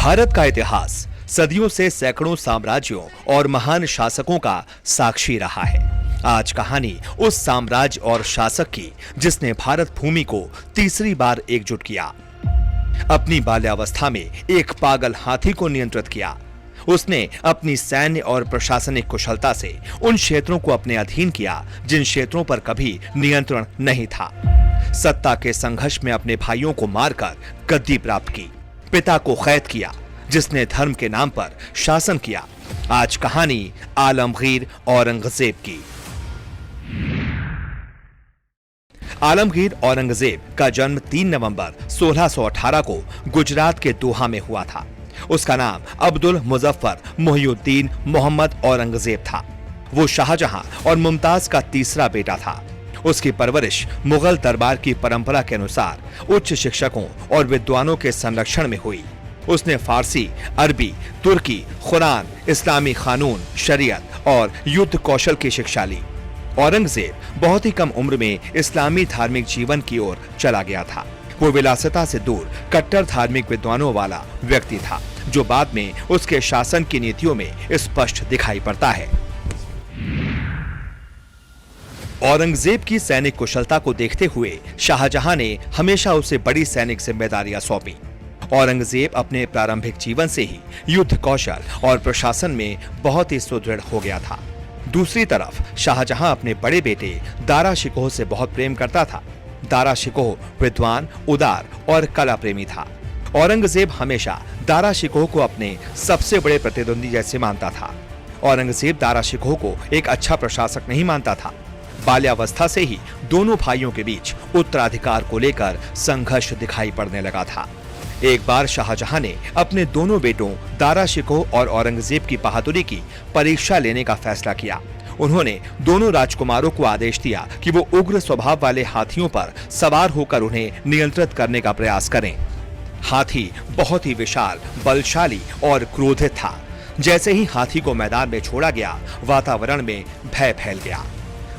भारत का इतिहास सदियों से सैकड़ों साम्राज्यों और महान शासकों का साक्षी रहा है। आज कहानी उस साम्राज्य और शासक की जिसने भारत भूमि को तीसरी बार एकजुट किया। अपनी बाल्यावस्था में एक पागल हाथी को नियंत्रित किया। उसने अपनी सैन्य और प्रशासनिक कुशलता से उन क्षेत्रों को अपने अधीन किया जिन क्षेत्रों पर कभी नियंत्रण नहीं था। सत्ता के संघर्ष में अपने भाइयों को मारकर गद्दी प्राप्त की। पिता को कैद किया जिसने धर्म के नाम पर शासन किया। आज कहानी आलमगीर औरंगजेब की। आलमगीर औरंगजेब का जन्म 3 नवंबर 1618 को गुजरात के दोहा में हुआ था। उसका नाम अब्दुल मुजफ्फर मोहिउद्दीन मोहम्मद औरंगजेब था। वो शाहजहां और मुमताज का तीसरा बेटा था। उसकी परवरिश मुगल दरबार की परंपरा के अनुसार उच्च शिक्षकों और विद्वानों के संरक्षण में हुई। उसने फारसी, अरबी, तुर्की, कुरान, इस्लामी कानून, शरीयत और युद्ध कौशल की शिक्षा ली। औरंगजेब बहुत ही कम उम्र में इस्लामी धार्मिक जीवन की ओर चला गया था। वो विलासिता से दूर कट्टर धार्मिक विद्वानों वाला व्यक्ति था, जो बाद में उसके शासन की नीतियों में स्पष्ट दिखाई पड़ता है। औरंगजेब की सैनिक कुशलता को देखते हुए शाहजहां ने हमेशा उसे बड़ी सैनिक जिम्मेदारियां सौंपी। औरंगजेब अपने प्रारंभिक जीवन से ही युद्ध कौशल और प्रशासन में बहुत ही सुदृढ़ हो गया था। दूसरी तरफ शाहजहां अपने बड़े बेटे दारा शिकोह से बहुत प्रेम करता था। दारा शिकोह विद्वान, उदार और कला प्रेमी था। औरंगजेब हमेशा दारा शिकोह को अपने सबसे बड़े प्रतिद्वंदी जैसे मानता था। औरंगजेब दारा शिकोह को एक अच्छा प्रशासक नहीं मानता था। बाल्यावस्था से ही दोनों भाइयों के बीच उत्तराधिकार को लेकर संघर्ष दिखाई पड़ने लगा था। एक बार शाहजहां ने अपने दोनों बेटों दारा शिकोह और औरंगजेब की बहादुरी की परीक्षा लेने का फैसला किया। उन्होंने दोनों राजकुमारों को आदेश दिया कि वो उग्र स्वभाव वाले हाथियों पर सवार होकर उन्हें नियंत्रित करने का प्रयास करें। हाथी बहुत ही विशाल, बलशाली और क्रोधित था। जैसे ही हाथी को मैदान में छोड़ा गया, वातावरण में भय फैल गया।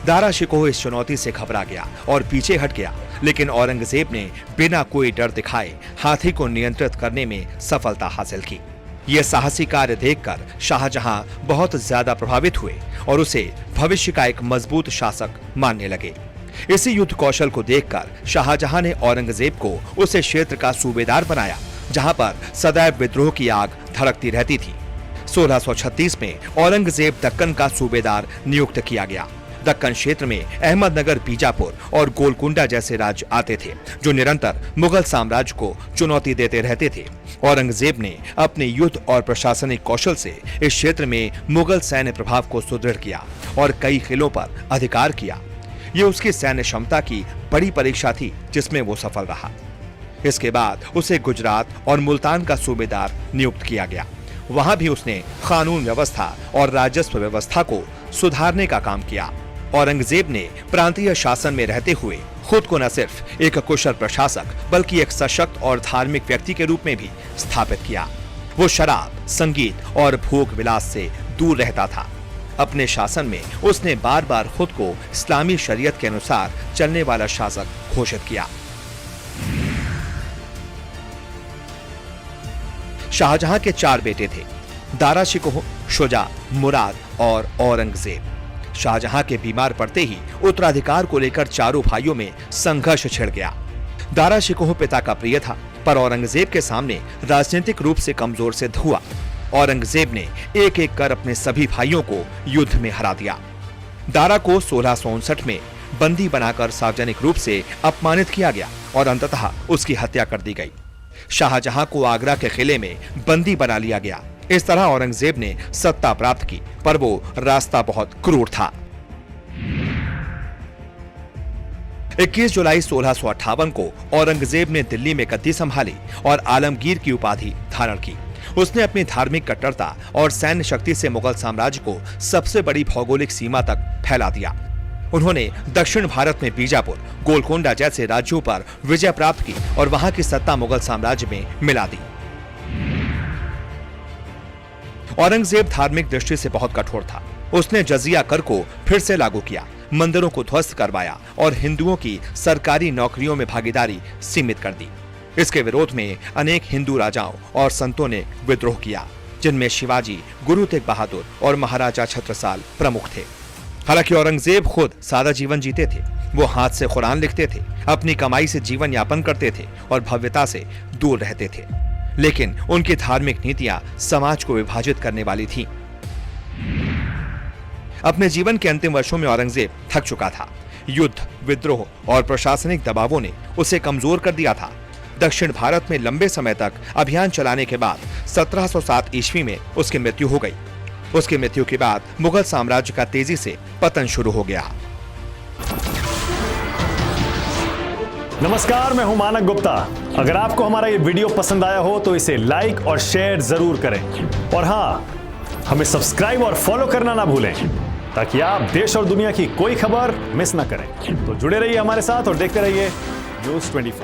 दारा शिकोह इस चुनौती से घबरा गया और पीछे हट गया, लेकिन औरंगजेब ने बिना कोई डर दिखाए हाथी को नियंत्रित करने में सफलता हासिल की। यह साहसी कार्य देखकर शाहजहां बहुत ज्यादा प्रभावित हुए और उसे भविष्य का एक मजबूत शासक मानने लगे। इसी युद्ध कौशल को देखकर शाहजहां ने औरंगजेब को उस क्षेत्र का सूबेदार बनाया जहां पर सदैव विद्रोह की आग धड़कती रहती थी। 1636 में औरंगजेब दक्कन का सूबेदार नियुक्त किया गया। दक्कन क्षेत्र में अहमदनगर, बीजापुर और गोलकुंडा जैसे राज्य आते थे, जो निरंतर मुगल साम्राज्य को चुनौती देते रहते थे। औरंगजेब ने अपने युद्ध और प्रशासनिक कौशल से इस क्षेत्र में मुगल सैन्य प्रभाव को सुदृढ़ किया और कई किलों पर अधिकार किया। ये उसकी सैन्य क्षमता की बड़ी परीक्षा थी, जिसमें वो सफल रहा। इसके बाद उसे गुजरात और मुल्तान का सूबेदार नियुक्त किया गया। वहां भी उसने कानून व्यवस्था और राजस्व व्यवस्था को सुधारने का काम किया। औरंगजेब ने प्रांतीय शासन में रहते हुए खुद को न सिर्फ एक कुशल प्रशासक बल्कि एक सशक्त और धार्मिक व्यक्ति के रूप में भी स्थापित किया। वो शराब, संगीत और भोग विलास से दूर रहता था। अपने शासन में उसने बार बार खुद को इस्लामी शरीयत के अनुसार चलने वाला शासक घोषित किया। शाहजहां के 4 बेटे थे: दारा शिकोह, शुजा, मुराद और औरंगजेब। शाहजहां के बीमार पड़ते ही उत्तराधिकार को लेकर चारों भाइयों में संघर्ष छिड़ गया। दारा शिकोह पिता का प्रिय था, पर औरंगजेब के सामने राजनीतिक रूप से कमजोर सिद्ध हुआ। औरंगजेब ने एक एक कर अपने सभी भाइयों को युद्ध में हरा दिया। दारा को 1659 में बंदी बनाकर सार्वजनिक रूप से अपमानित किया गया और अंततः उसकी हत्या कर दी गई। शाहजहां को आगरा के किले में बंदी बना लिया गया। इस तरह औरंगजेब ने सत्ता प्राप्त की, पर वो रास्ता बहुत क्रूर था। 21 जुलाई 1658 को औरंगजेब ने दिल्ली में गद्दी संभाली और आलमगीर की उपाधि धारण की। उसने अपनी धार्मिक कट्टरता और सैन्य शक्ति से मुगल साम्राज्य को सबसे बड़ी भौगोलिक सीमा तक फैला दिया। उन्होंने दक्षिण भारत में बीजापुर, गोलकोंडा जैसे राज्यों पर विजय प्राप्त की और वहां की सत्ता मुगल साम्राज्य में मिला दी। औरंगजेब धार्मिक दृष्टि से बहुत कठोर था। उसने जजिया कर को फिर से लागू किया, मंदिरों को ध्वस्त करवाया और हिंदुओं की सरकारी नौकरियों में भागीदारी सीमित कर दी। इसके विरोध में अनेक हिंदू राजाओं और संतों ने विद्रोह किया, जिनमें शिवाजी, गुरु तेग बहादुर और महाराजा छत्रसाल प्रमुख थे। हालांकि औरंगजेब खुद सादा जीवन जीते थे। वो हाथ से कुरान लिखते थे, अपनी कमाई से जीवन यापन करते थे और भव्यता से दूर रहते थे। लेकिन उनकी धार्मिक नीतियां समाज को विभाजित करने वाली थीं। अपने जीवन के अंतिम वर्षों में औरंगजेब थक चुका था। युद्ध, विद्रोह और प्रशासनिक दबावों ने उसे कमजोर कर दिया था। दक्षिण भारत में लंबे समय तक अभियान चलाने के बाद 1707 ईस्वी में उसकी मृत्यु हो गई। उसकी मृत्यु के बाद मुगल साम्राज्य का तेजी से पतन शुरू हो गया। नमस्कार, मैं हूं मानक गुप्ता। अगर आपको हमारा ये वीडियो पसंद आया हो तो इसे लाइक और शेयर जरूर करें। और हाँ, हमें सब्सक्राइब और फॉलो करना ना भूलें, ताकि आप देश और दुनिया की कोई खबर मिस ना करें। तो जुड़े रहिए हमारे साथ और देखते रहिए News 24।